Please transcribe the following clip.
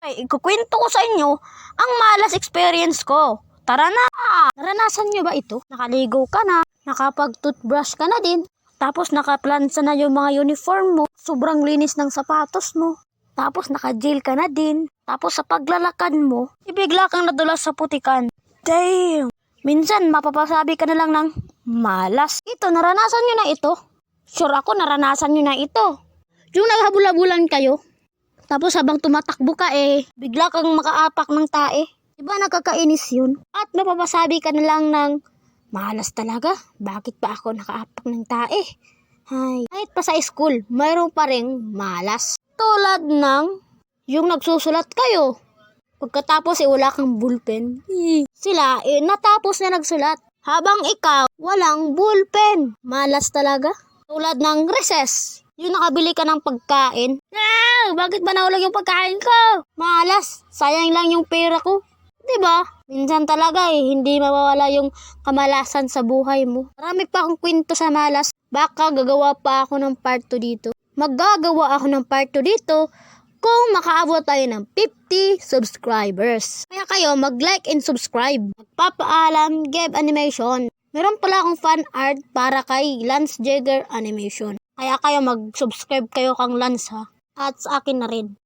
Ay, ikukwento ko sa inyo ang malas experience ko. Tara na! Naranasan nyo ba ito? Nakaligo ka na, nakapag-toothbrush ka na din, tapos nakaplansa na yung mga uniform mo, sobrang linis ng sapatos mo, tapos naka-gel ka na din, tapos sa paglalakad mo, ibigla kang nadulas sa putikan. Damn! Minsan, mapapasabi ka na lang ng malas. Ito, naranasan nyo na ito? Sure ako, naranasan nyo na ito. Yung naghabula-bulan kayo, tapos habang tumatakbo ka bigla kang makaapak ng tae. Diba nakakainis yun? At mapapasabi ka na lang ng, malas talaga, bakit pa ako nakaapak ng tae? Hay, kahit pa sa school, mayroon pa ring malas. Tulad ng, yung nagsusulat kayo. Pagkatapos wala kang ballpen. Sila natapos na nagsulat. Habang ikaw, walang ballpen. Malas talaga. Tulad ng recess. Yung nakabili ka ng pagkain. Bakit ba nahulog yung pagkain ko? Malas. Sayang lang yung pera ko. Diba? Minsan talaga hindi mawawala yung kamalasan sa buhay mo. Marami pa akong kwento sa malas. Baka gagawa pa ako ng part 2 dito. Maggagawa ako ng part 2 dito kung makaabot tayo ng 50 subscribers. Kaya kayo mag-like and subscribe. Magpapaalam, Geb Animation. Meron pala akong fan art para kay Lance Jagger Animation. Kaya kayo mag-subscribe kayo kang Lance ha. At sa akin na rin.